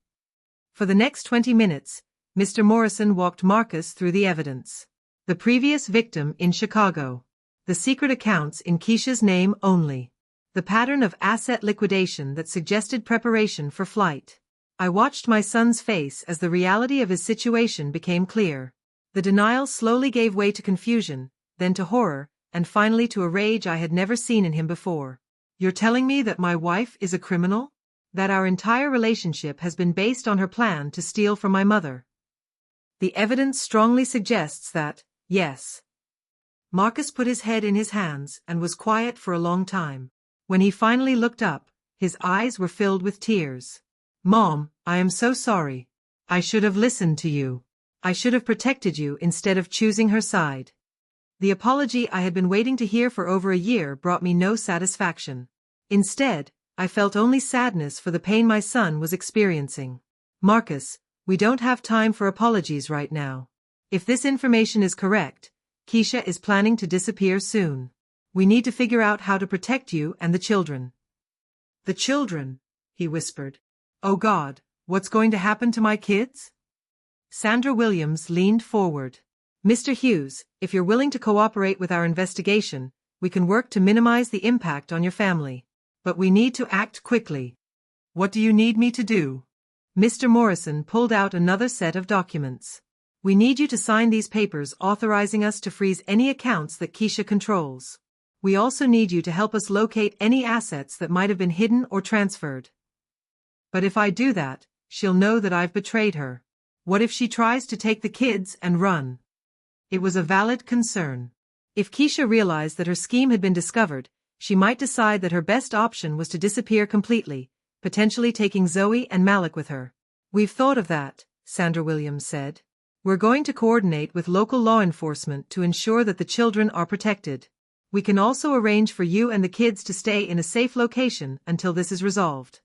For the next 20 minutes, Mr. Morrison walked Marcus through the evidence. The previous victim in Chicago. The secret accounts in Keisha's name only. The pattern of asset liquidation that suggested preparation for flight. I watched my son's face as the reality of his situation became clear. The denial slowly gave way to confusion, then to horror, and finally to a rage I had never seen in him before. You're telling me that my wife is a criminal? That our entire relationship has been based on her plan to steal from my mother? The evidence strongly suggests that, yes. Marcus put his head in his hands and was quiet for a long time. When he finally looked up, his eyes were filled with tears. Mom, I am so sorry. I should have listened to you. I should have protected you instead of choosing her side. The apology I had been waiting to hear for over a year brought me no satisfaction. Instead, I felt only sadness for the pain my son was experiencing. Marcus, we don't have time for apologies right now. If this information is correct, Keisha is planning to disappear soon. We need to figure out how to protect you and the children. The children, he whispered. Oh God, what's going to happen to my kids? Sandra Williams leaned forward. Mr. Hughes, if you're willing to cooperate with our investigation, we can work to minimize the impact on your family. But we need to act quickly. What do you need me to do? Mr. Morrison pulled out another set of documents. We need you to sign these papers authorizing us to freeze any accounts that Keisha controls. We also need you to help us locate any assets that might have been hidden or transferred. But if I do that, she'll know that I've betrayed her. What if she tries to take the kids and run? It was a valid concern. If Keisha realized that her scheme had been discovered, she might decide that her best option was to disappear completely, potentially taking Zoe and Malik with her. We've thought of that, Sandra Williams said. We're going to coordinate with local law enforcement to ensure that the children are protected. We can also arrange for you and the kids to stay in a safe location until this is resolved.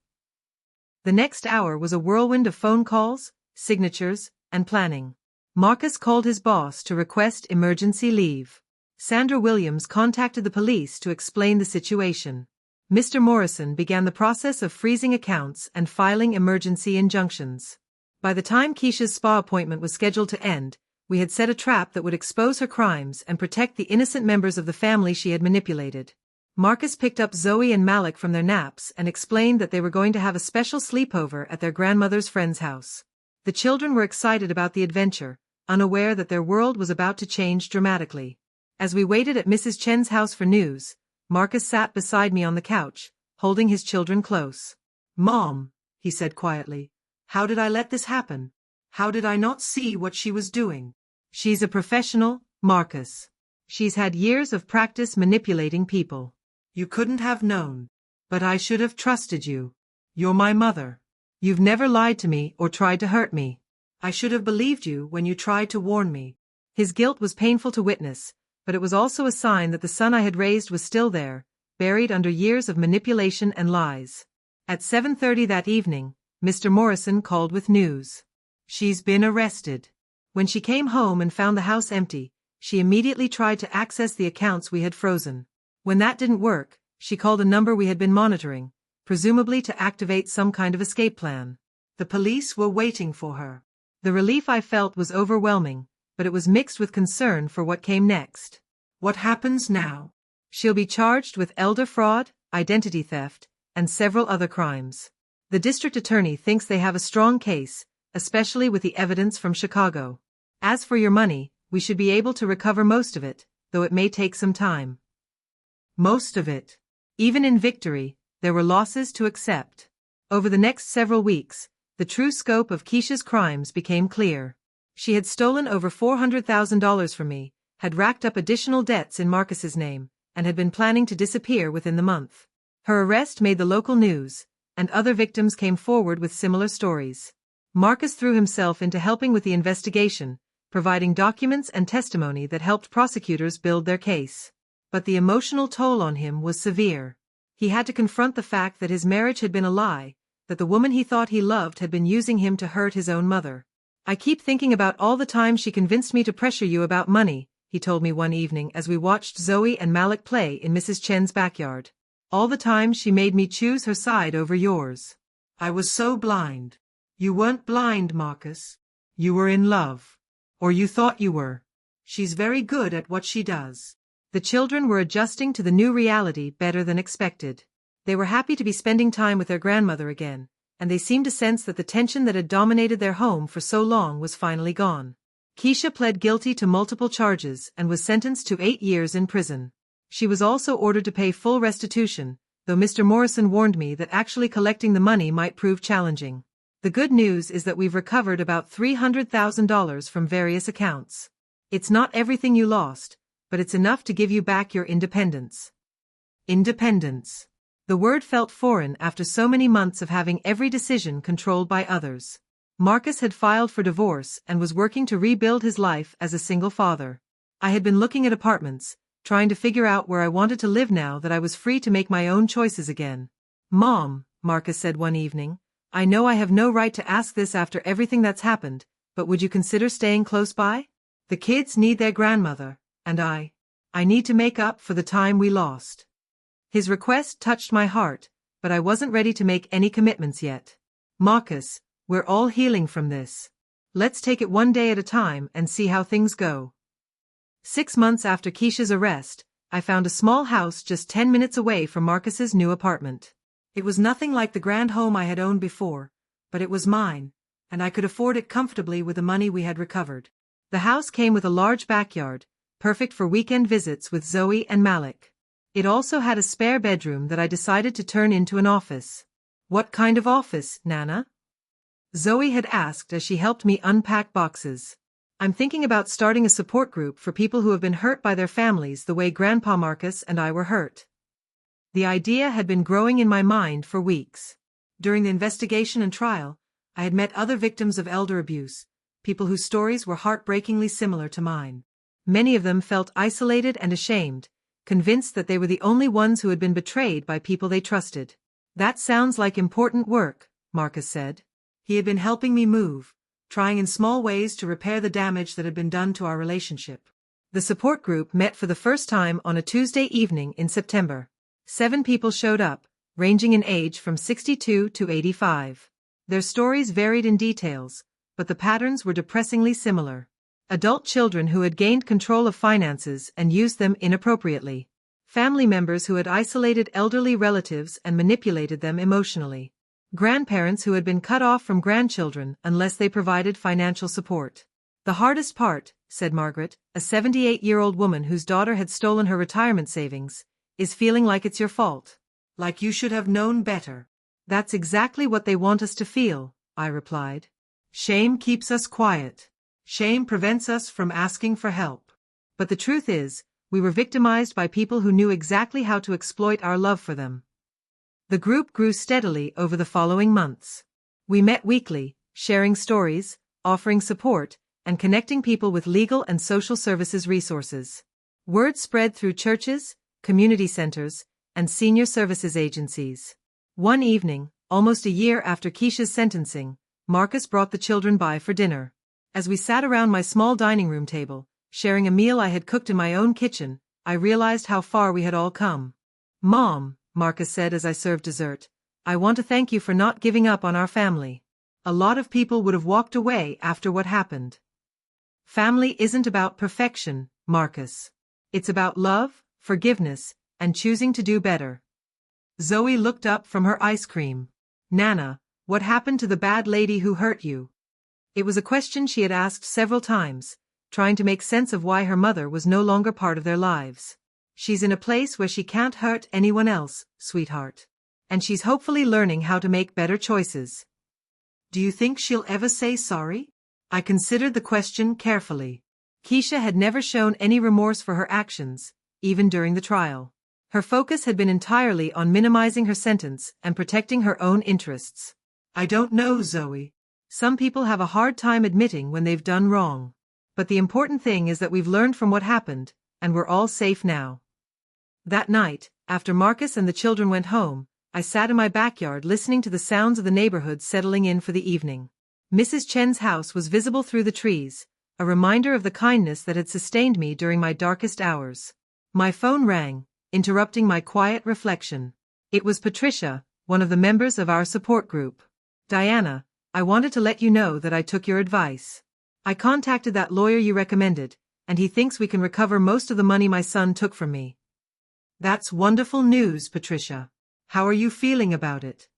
The next hour was a whirlwind of phone calls, signatures, and planning. Marcus called his boss to request emergency leave. Sandra Williams contacted the police to explain the situation. Mr. Morrison began the process of freezing accounts and filing emergency injunctions. By the time Keisha's spa appointment was scheduled to end, we had set a trap that would expose her crimes and protect the innocent members of the family she had manipulated. Marcus picked up Zoe and Malik from their naps and explained that they were going to have a special sleepover at their grandmother's friend's house. The children were excited about the adventure, unaware that their world was about to change dramatically. As we waited at Mrs. Chen's house for news, Marcus sat beside me on the couch, holding his children close. Mom, he said quietly, how did I let this happen? How did I not see what she was doing? She's a professional, Marcus. She's had years of practice manipulating people. You couldn't have known. But I should have trusted you. You're my mother. You've never lied to me or tried to hurt me. I should have believed you when you tried to warn me. His guilt was painful to witness, but it was also a sign that the son I had raised was still there, buried under years of manipulation and lies. At 7:30 that evening, Mr. Morrison called with news. She's been arrested. When she came home and found the house empty, she immediately tried to access the accounts we had frozen. When that didn't work, she called a number we had been monitoring, presumably to activate some kind of escape plan. The police were waiting for her. The relief I felt was overwhelming, but it was mixed with concern for what came next. What happens now? She'll be charged with elder fraud, identity theft, and several other crimes. The district attorney thinks they have a strong case, especially with the evidence from Chicago. As for your money, we should be able to recover most of it, though it may take some time. Most of it. Even in victory, there were losses to accept. Over the next several weeks, the true scope of Keisha's crimes became clear. She had stolen over $400,000 from me, had racked up additional debts in Marcus's name, and had been planning to disappear within the month. Her arrest made the local news, and other victims came forward with similar stories. Marcus threw himself into helping with the investigation, providing documents and testimony that helped prosecutors build their case. But the emotional toll on him was severe. He had to confront the fact that his marriage had been a lie, that the woman he thought he loved had been using him to hurt his own mother. "I keep thinking about all the time she convinced me to pressure you about money," he told me one evening as we watched Zoe and Malik play in Mrs. Chen's backyard. "All the time she made me choose her side over yours. I was so blind." "You weren't blind, Marcus. You were in love. Or you thought you were. She's very good at what she does." The children were adjusting to the new reality better than expected. They were happy to be spending time with their grandmother again, and they seemed to sense that the tension that had dominated their home for so long was finally gone. Keisha pled guilty to multiple charges and was sentenced to 8 years in prison. She was also ordered to pay full restitution, though Mr. Morrison warned me that actually collecting the money might prove challenging. The good news is that we've recovered about $300,000 from various accounts. It's not everything you lost, but it's enough to give you back your independence. Independence. The word felt foreign after so many months of having every decision controlled by others. Marcus had filed for divorce and was working to rebuild his life as a single father. I had been looking at apartments, trying to figure out where I wanted to live now that I was free to make my own choices again. "Mom," Marcus said one evening, "I know I have no right to ask this after everything that's happened, but would you consider staying close by? The kids need their grandmother, and I need to make up for the time we lost." His request touched my heart, but I wasn't ready to make any commitments yet. "Marcus, we're all healing from this. Let's take it one day at a time and see how things go." 6 months after Keisha's arrest, I found a small house just 10 minutes away from Marcus's new apartment. It was nothing like the grand home I had owned before, but it was mine, and I could afford it comfortably with the money we had recovered. The house came with a large backyard, perfect for weekend visits with Zoe and Malik. It also had a spare bedroom that I decided to turn into an office. "What kind of office, Nana?" Zoe had asked as she helped me unpack boxes. "I'm thinking about starting a support group for people who have been hurt by their families the way Grandpa Marcus and I were hurt." The idea had been growing in my mind for weeks. During the investigation and trial, I had met other victims of elder abuse, people whose stories were heartbreakingly similar to mine. Many of them felt isolated and ashamed, convinced that they were the only ones who had been betrayed by people they trusted. "That sounds like important work," Marcus said. He had been helping me move, trying in small ways to repair the damage that had been done to our relationship. The support group met for the first time on a Tuesday evening in September. 7 people showed up, ranging in age from 62 to 85. Their stories varied in details, but the patterns were depressingly similar. Adult children who had gained control of finances and used them inappropriately. Family members who had isolated elderly relatives and manipulated them emotionally. Grandparents who had been cut off from grandchildren unless they provided financial support. "The hardest part," said Margaret, a 78-year-old woman whose daughter had stolen her retirement savings, "is feeling like it's your fault. Like you should have known better." "That's exactly what they want us to feel," I replied. "Shame keeps us quiet. Shame prevents us from asking for help." But the truth is, we were victimized by people who knew exactly how to exploit our love for them. The group grew steadily over the following months. We met weekly, sharing stories, offering support, and connecting people with legal and social services resources. Word spread through churches, community centers, and senior services agencies. One evening, almost a year after Keisha's sentencing, Marcus brought the children by for dinner. As we sat around my small dining room table, sharing a meal I had cooked in my own kitchen, I realized how far we had all come. "Mom," Marcus said as I served dessert, "I want to thank you for not giving up on our family. A lot of people would have walked away after what happened." Family isn't about perfection, Marcus. It's about love, forgiveness, and choosing to do better. Zoe looked up from her ice cream. "Nana, what happened to the bad lady who hurt you?" It was a question she had asked several times, trying to make sense of why her mother was no longer part of their lives. "She's in a place where she can't hurt anyone else, sweetheart. And she's hopefully learning how to make better choices." "Do you think she'll ever say sorry?" I considered the question carefully. Keisha had never shown any remorse for her actions, even during the trial. Her focus had been entirely on minimizing her sentence and protecting her own interests. "I don't know, Zoe. Some people have a hard time admitting when they've done wrong." But the important thing is that we've learned from what happened, and we're all safe now. That night, after Marcus and the children went home, I sat in my backyard listening to the sounds of the neighborhood settling in for the evening. Mrs. Chen's house was visible through the trees, a reminder of the kindness that had sustained me during my darkest hours. My phone rang, interrupting my quiet reflection. It was Patricia, one of the members of our support group. Diana, I wanted to let you know that I took your advice. I contacted that lawyer you recommended, and he thinks we can recover most of the money my son took from me. That's wonderful news, Patricia. How are you feeling about it?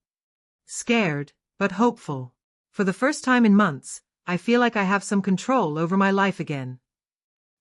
Scared, but hopeful. For the first time in months, I feel like I have some control over my life again.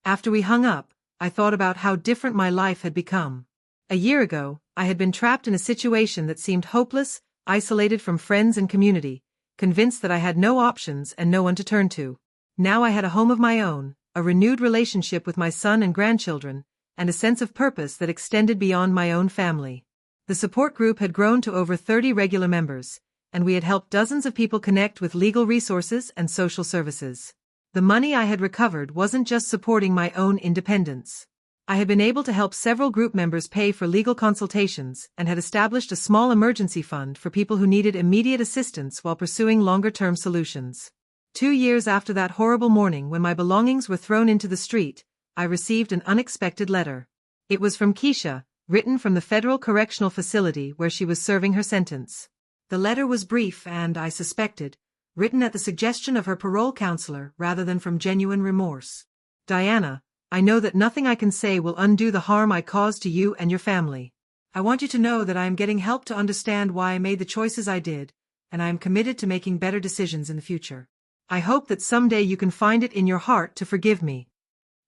After we hung up, I thought about how different my life had become. A year ago, I had been trapped in a situation that seemed hopeless, isolated from friends and community, convinced that I had no options and no one to turn to. Now I had a home of my own, a renewed relationship with my son and grandchildren, and a sense of purpose that extended beyond my own family. The support group had grown to over 30 regular members, and we had helped dozens of people connect with legal resources and social services. The money I had recovered wasn't just supporting my own independence. I had been able to help several group members pay for legal consultations and had established a small emergency fund for people who needed immediate assistance while pursuing longer-term solutions. 2 years after that horrible morning when my belongings were thrown into the street, I received an unexpected letter. It was from Keisha, written from the federal correctional facility where she was serving her sentence. The letter was brief and, I suspected, written at the suggestion of her parole counselor rather than from genuine remorse. Diana, I know that nothing I can say will undo the harm I caused to you and your family. I want you to know that I am getting help to understand why I made the choices I did, and I am committed to making better decisions in the future. I hope that someday you can find it in your heart to forgive me.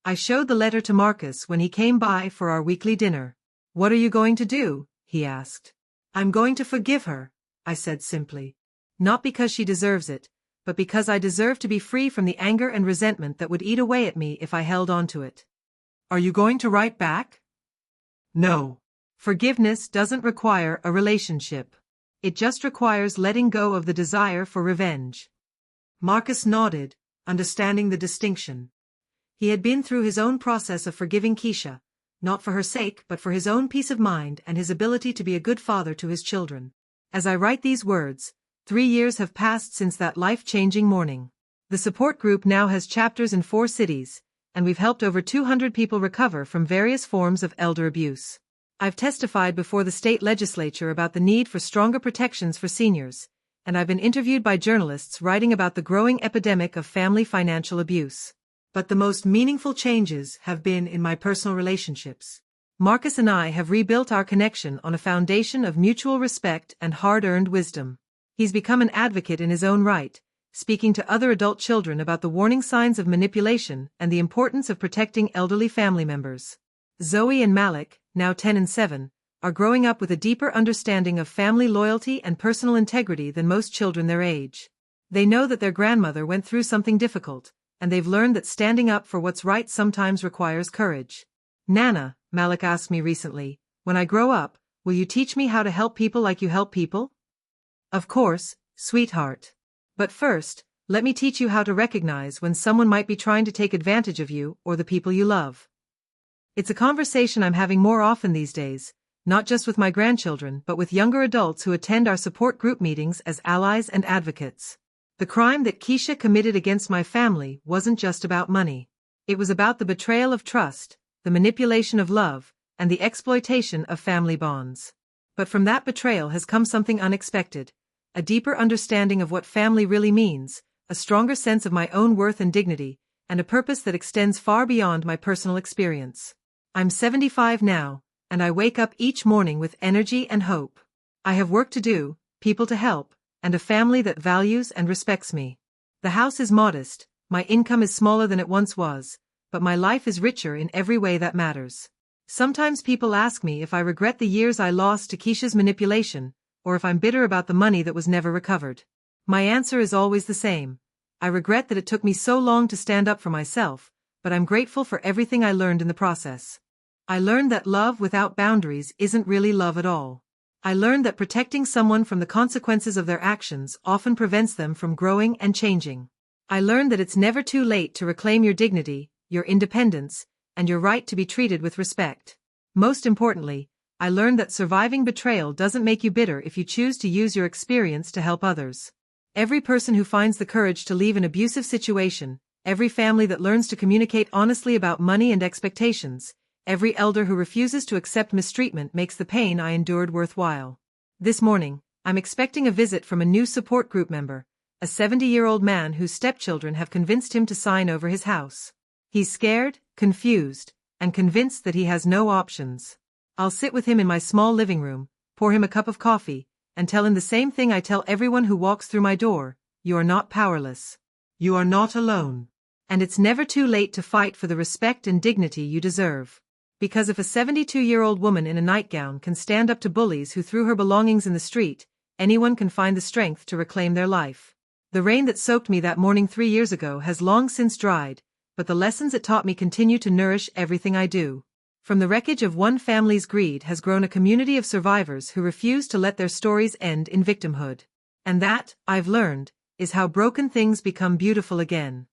I showed the letter to Marcus when he came by for our weekly dinner. What are you going to do? He asked. I'm going to forgive her, I said simply. Not because she deserves it, but because I deserve to be free from the anger and resentment that would eat away at me if I held on to it. Are you going to write back? No. Forgiveness doesn't require a relationship. It just requires letting go of the desire for revenge. Marcus nodded, understanding the distinction. He had been through his own process of forgiving Keisha, not for her sake but for his own peace of mind and his ability to be a good father to his children. As I write these words, 3 years have passed since that life-changing morning. The support group now has chapters in 4 cities, and we've helped over 200 people recover from various forms of elder abuse. I've testified before the state legislature about the need for stronger protections for seniors, and I've been interviewed by journalists writing about the growing epidemic of family financial abuse. But the most meaningful changes have been in my personal relationships. Marcus and I have rebuilt our connection on a foundation of mutual respect and hard-earned wisdom. He's become an advocate in his own right, speaking to other adult children about the warning signs of manipulation and the importance of protecting elderly family members. Zoe and Malik, now 10 and 7, are growing up with a deeper understanding of family loyalty and personal integrity than most children their age. They know that their grandmother went through something difficult, and they've learned that standing up for what's right sometimes requires courage. Nana, Malik asked me recently, when I grow up, will you teach me how to help people like you help people? Of course, sweetheart. But first, let me teach you how to recognize when someone might be trying to take advantage of you or the people you love. It's a conversation I'm having more often these days, not just with my grandchildren but with younger adults who attend our support group meetings as allies and advocates. The crime that Keisha committed against my family wasn't just about money. It was about the betrayal of trust, the manipulation of love, and the exploitation of family bonds. But from that betrayal has come something unexpected, a deeper understanding of what family really means, a stronger sense of my own worth and dignity, and a purpose that extends far beyond my personal experience. I'm 75 now, and I wake up each morning with energy and hope. I have work to do, people to help, and a family that values and respects me. The house is modest, my income is smaller than it once was, but my life is richer in every way that matters. Sometimes people ask me if I regret the years I lost to Keisha's manipulation, or if I'm bitter about the money that was never recovered. My answer is always the same. I regret that it took me so long to stand up for myself, but I'm grateful for everything I learned in the process. I learned that love without boundaries isn't really love at all. I learned that protecting someone from the consequences of their actions often prevents them from growing and changing. I learned that it's never too late to reclaim your dignity, your independence, and your right to be treated with respect. Most importantly, I learned that surviving betrayal doesn't make you bitter if you choose to use your experience to help others. Every person who finds the courage to leave an abusive situation, every family that learns to communicate honestly about money and expectations, every elder who refuses to accept mistreatment makes the pain I endured worthwhile. This morning, I'm expecting a visit from a new support group member, a 70-year-old man whose stepchildren have convinced him to sign over his house. He's scared, confused, and convinced that he has no options. I'll sit with him in my small living room, pour him a cup of coffee, and tell him the same thing I tell everyone who walks through my door: you are not powerless. You are not alone. And it's never too late to fight for the respect and dignity you deserve. Because if a 72-year-old woman in a nightgown can stand up to bullies who threw her belongings in the street, anyone can find the strength to reclaim their life. The rain that soaked me that morning 3 years ago has long since dried, but the lessons it taught me continue to nourish everything I do. From the wreckage of one family's greed has grown a community of survivors who refuse to let their stories end in victimhood. And that, I've learned, is how broken things become beautiful again.